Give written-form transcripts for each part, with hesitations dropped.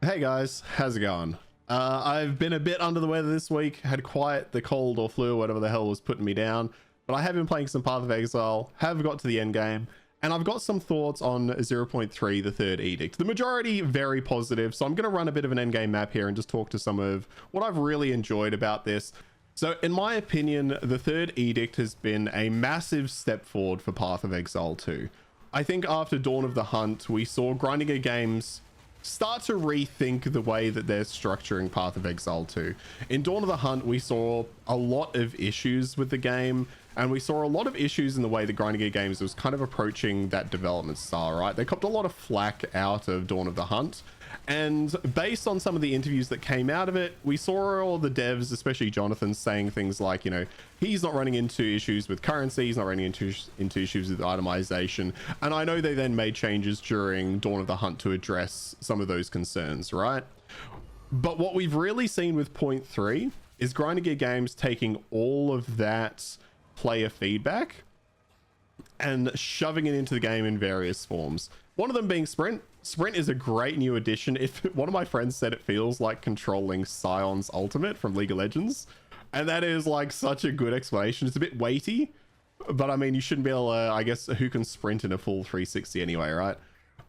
Hey guys, how's it going? I've been a bit under the weather this week, had quite the cold or flu or whatever the hell was putting me down, but I have been playing some Path of Exile, have got to the end game, and I've got some thoughts on 0.3, the third edict. The majority very positive, so I'm going to run a bit of an endgame map here and just talk to some of what I've really enjoyed about this. So in my opinion, the third edict has been a massive step forward for Path of Exile 2. I think after Dawn of the Hunt, we saw Grinding Games start to rethink the way that they're structuring Path of Exile 2. In Dawn of the Hunt, we saw a lot of issues with the game, and we saw a lot of issues in the way that Grinding Games was kind of approaching that development style, right? They copped a lot of flack out of Dawn of the Hunt, and based on some of the interviews that came out of it, we saw all the devs, especially Jonathan, saying things like, you know, he's not running into issues with currency, he's not running into issues with itemization. And I know they then made changes during Dawn of the Hunt to address some of those concerns, right? But what we've really seen with 0.3 is Grinding Games taking all of that player feedback and shoving it into the game in various forms. One of them being Sprint. Sprint is a great new addition. If one of my friends said it feels like controlling Scion's ultimate from League of Legends, and that is like such a good explanation. It's a bit weighty, but I mean, you shouldn't be able to, I guess, who can sprint in a full 360 anyway, right?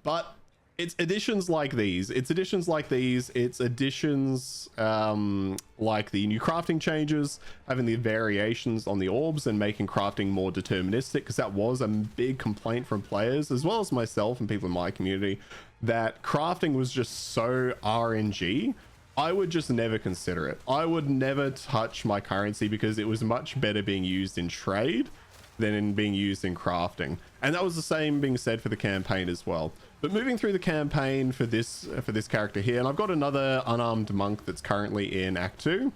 But it's additions like these. It's additions like these. It's additions like the new crafting changes, having the variations on the orbs and making crafting more deterministic, because that was a big complaint from players, as well as myself and people in my community, that crafting was just so RNG. I would just never consider it. I would never touch my currency because it was much better being used in trade than in being used in crafting. And that was the same being said for the campaign as well. But moving through the campaign for this character here, and I've got another unarmed monk that's currently in Act 2.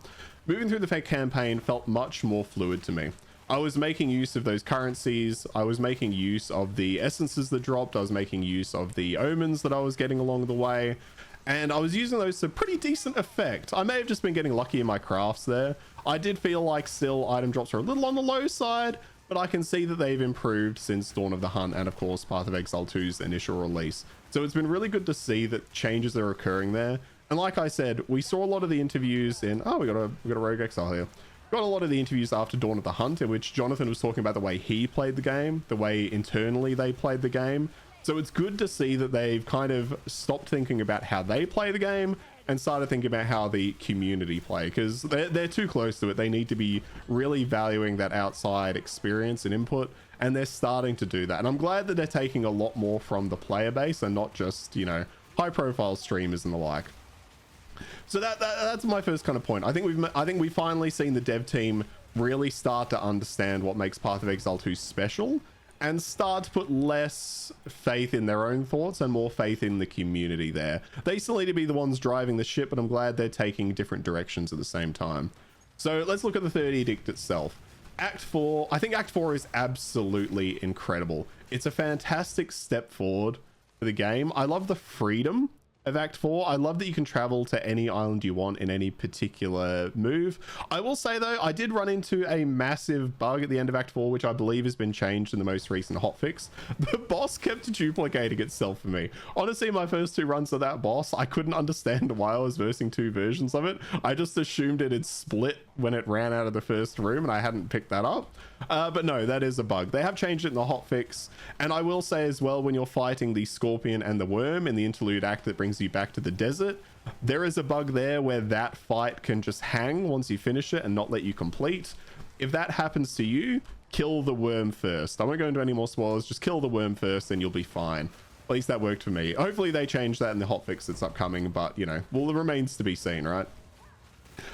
Moving through the campaign felt much more fluid to me. I was making use of those currencies, I was making use of the essences that dropped, I was making use of the omens that I was getting along the way, and I was using those to pretty decent effect. I may have just been getting lucky in my crafts there. I did feel like still item drops are a little on the low side, but I can see that they've improved since Dawn of the Hunt and of course Path of Exile 2's initial release. So it's been really good to see that changes are occurring there. And like I said, we saw a lot of the interviews in, we got a Rogue Exile here. Got a lot of the interviews after Dawn of the Hunt in which Jonathan was talking about the way he played the game, the way internally they played the game. So it's good to see that they've kind of stopped thinking about how they play the game and started thinking about how the community play, because they're too close to it. They need to be really valuing that outside experience and input, and they're starting to do that. And I'm glad that they're taking a lot more from the player base and not just, you know, high profile streamers and the like. So that's my first kind of point. I think we've finally seen the dev team really start to understand what makes Path of Exile 2 special and start to put less faith in their own thoughts and more faith in the community there. They still need to be the ones driving the ship, but I'm glad they're taking different directions at the same time. So let's look at the third edict itself. Act 4, I think Act 4 is absolutely incredible. It's a fantastic step forward for the game. I love the freedom of Act 4. I love that you can travel to any island you want in any particular move. I will say though, I did run into a massive bug at the end of Act 4, which I believe has been changed in the most recent hotfix. The boss kept duplicating itself for me. Honestly, my first two runs of that boss, I couldn't understand why I was versing two versions of it. I just assumed it had split when it ran out of the first room and I hadn't picked that up. But no, that is a bug. They have changed it in the hotfix. And I will say as well, when you're fighting the scorpion and the worm in the interlude act that brings you back to the desert, there is a bug there where that fight can just hang once you finish it and not let you complete. If that happens to you, kill the worm first. I won't go into any more spoilers, just kill the worm first and you'll be fine. At least that worked for me. Hopefully they change that in the hotfix that's upcoming, but you know, well, it remains to be seen, right?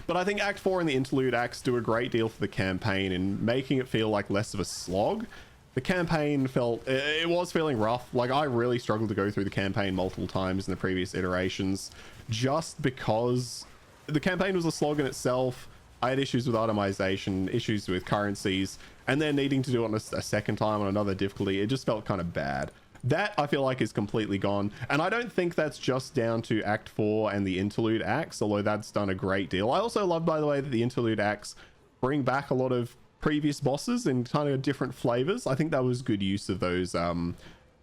But I think Act 4 and the interlude acts do a great deal for the campaign in making it feel like less of a slog. The campaign it was feeling rough. Like I really struggled to go through the campaign multiple times in the previous iterations, just because the campaign was a slog in itself. I had issues with itemization, issues with currencies, and then needing to do it on a second time on another difficulty. It just felt kind of bad. That I feel like is completely gone, and I don't think that's just down to Act 4 and the interlude acts, although that's done a great deal. I also love, by the way, that the interlude acts bring back a lot of previous bosses in kind of different flavors. I think that was good use of those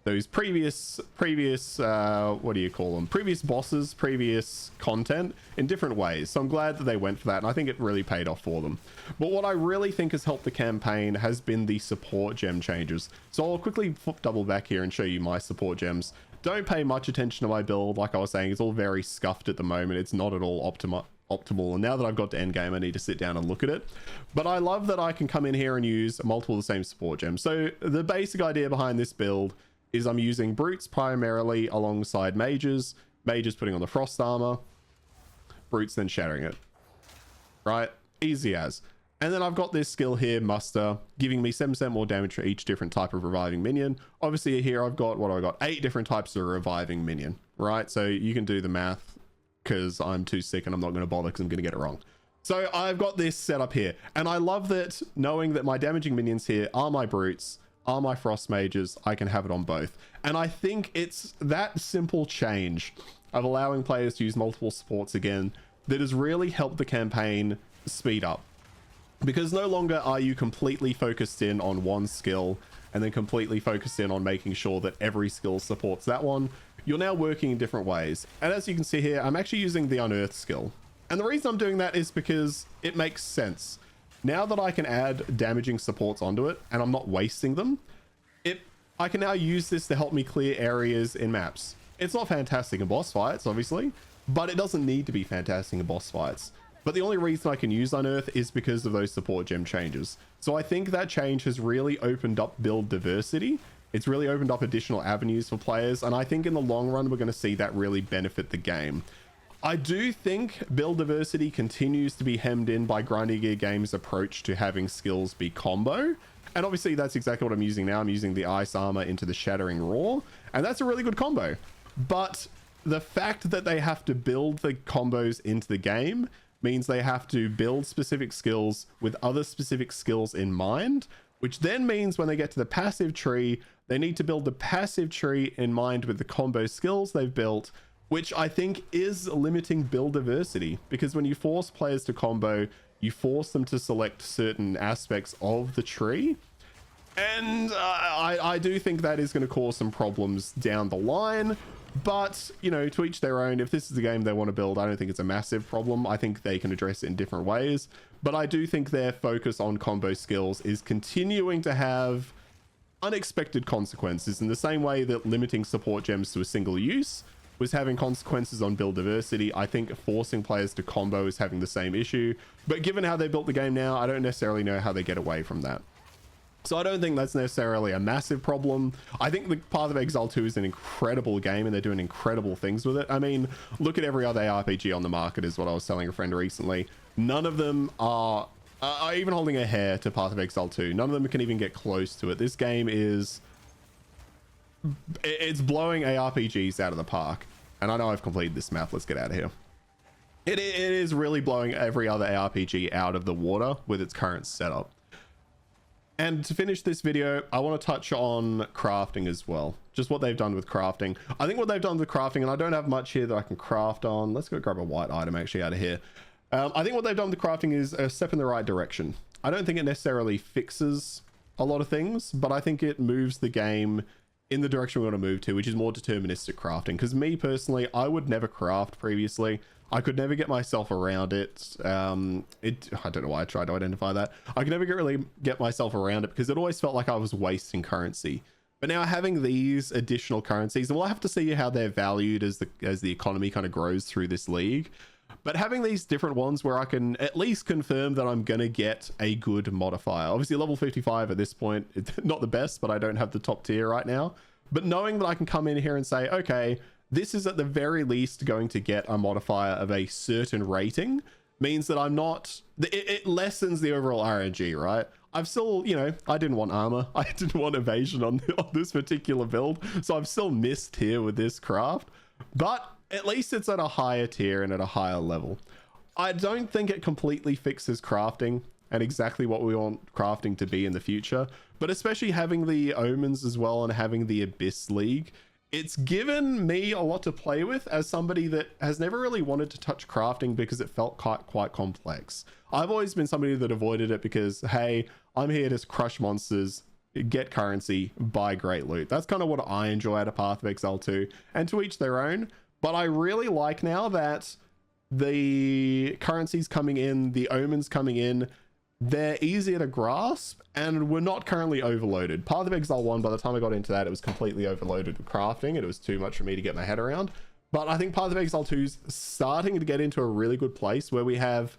those previous what do you call them, previous bosses, previous content in different ways. So I'm glad that they went for that, and I think it really paid off for them. But what I really think has helped the campaign has been the support gem changes. So I'll quickly double back here and show you my support gems. Don't pay much attention to my build. Like I was saying, it's all very scuffed at the moment. It's not at all optimal, and now that I've got to endgame, I need to sit down and look at it. But I love that I can come in here and use multiple of the same support gems. So the basic idea behind this build is I'm using brutes primarily alongside mages putting on the frost armor, brutes then shattering it, right? Easy as. And then I've got this skill here, muster, giving me 7% more damage for each different type of reviving minion. Obviously here I've got, what have I got? 8 different types of reviving minion, right? So you can do the math, because I'm too sick and I'm not going to bother because I'm going to get it wrong. So I've got this set up here, and I love that, knowing that my damaging minions here are my brutes, are my frost mages. I can have it on both. And I think it's that simple change of allowing players to use multiple supports again that has really helped the campaign speed up, because no longer are you completely focused in on one skill and then completely focused in on making sure that every skill supports that one. You're now working in different ways. And as you can see here, I'm actually using the unearth skill. And the reason I'm doing that is because it makes sense. Now that I can add damaging supports onto it and I'm not wasting them, I can now use this to help me clear areas in maps. It's not fantastic in boss fights, obviously, but it doesn't need to be fantastic in boss fights. But the only reason I can use unearth is because of those support gem changes. So I think that change has really opened up build diversity. It's really opened up additional avenues for players, and I think in the long run we're going to see that really benefit the game. I do think build diversity continues to be hemmed in by Grinding Gear Games' approach to having skills be combo. And obviously that's exactly what I'm using now. I'm using the ice armor into the shattering roar, and that's a really good combo. But the fact that they have to build the combos into the game means they have to build specific skills with other specific skills in mind, which then means when they get to the passive tree, they need to build the passive tree in mind with the combo skills they've built, which I think is limiting build diversity, because when you force players to combo, you force them to select certain aspects of the tree. And I do think that is going to cause some problems down the line. But, you know, to each their own. If this is the game they want to build, I don't think it's a massive problem. I think they can address it in different ways. But I do think their focus on combo skills is continuing to have unexpected consequences, in the same way that limiting support gems to a single use was having consequences on build diversity. I think forcing players to combo is having the same issue. But given how they built the game now, I don't necessarily know how they get away from that. So I don't think that's necessarily a massive problem. I think the Path of Exile 2 is an incredible game, and they're doing incredible things with it. I mean, look at every other RPG on the market, is what I was telling a friend recently. None of them are even holding a hair to Path of Exile 2. None of them can even get close to it. This game is... it's blowing ARPGs out of the park. And I know I've completed this map. Let's get out of here. It is really blowing every other ARPG out of the water with its current setup. And to finish this video, I want to touch on crafting as well. Just what they've done with crafting. I think what they've done with crafting, and I don't have much here that I can craft on. Let's go grab a white item actually out of here. I think what they've done with crafting is a step in the right direction. I don't think it necessarily fixes a lot of things, but I think it moves the game in the direction we want to move to, which is more deterministic crafting. Because me personally, I would never craft previously. I could never get myself around it. I don't know why I tried to identify that. I could never really get myself around it because it always felt like I was wasting currency. But now having these additional currencies, and we'll have to see how they're valued as the economy kind of grows through this league. But having these different ones where I can at least confirm that I'm going to get a good modifier. Obviously level 55 at this point, it's not the best, but I don't have the top tier right now. But knowing that I can come in here and say, okay, this is at the very least going to get a modifier of a certain rating, means that I'm not... it lessens the overall RNG, right? I've still, you know, I didn't want armor. I didn't want evasion on this particular build. So I've still missed here with this craft. But at least it's at a higher tier and at a higher level. I don't think it completely fixes crafting and exactly what we want crafting to be in the future. But especially having the Omens as well and having the Abyss League, it's given me a lot to play with as somebody that has never really wanted to touch crafting because it felt quite complex. I've always been somebody that avoided it because, hey, I'm here to crush monsters, get currency, buy great loot. That's kind of what I enjoy out of Path of Exile 2, and to each their own. But I really like now that the currencies coming in, the omens coming in, they're easier to grasp, and we're not currently overloaded. Path of Exile 1, by the time I got into that, it was completely overloaded with crafting, and it was too much for me to get my head around. But I think Path of Exile 2's starting to get into a really good place where we have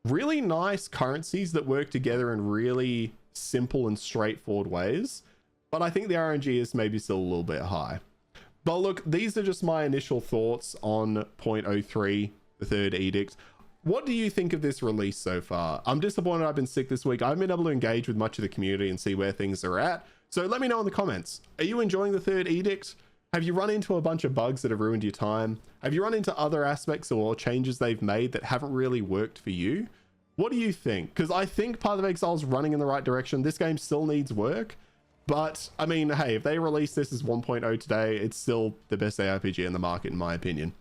really nice currencies that work together in really simple and straightforward ways. But I think the RNG is maybe still a little bit high. But look, these are just my initial thoughts on 0.03, the third edict. What do you think of this release so far? I'm disappointed I've been sick this week. I haven't been able to engage with much of the community and see where things are at. So let me know in the comments. Are you enjoying the third edict? Have you run into a bunch of bugs that have ruined your time? Have you run into other aspects or changes they've made that haven't really worked for you? What do you think? Because I think Path of Exile is running in the right direction. This game still needs work. But, I mean, hey, if they release this as 1.0 today, it's still the best ARPG in the market, in my opinion.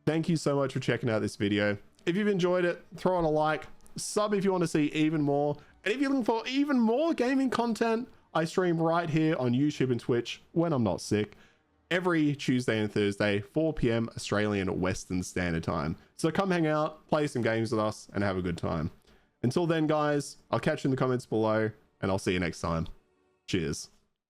Thank you so much for checking out this video. If you've enjoyed it, throw on a like, sub if you want to see even more. And if you're looking for even more gaming content, I stream right here on YouTube and Twitch when I'm not sick, every Tuesday and Thursday, 4 p.m. Australian Western Standard Time. So come hang out, play some games with us, and have a good time. Until then, guys, I'll catch you in the comments below, and I'll see you next time. Cheers.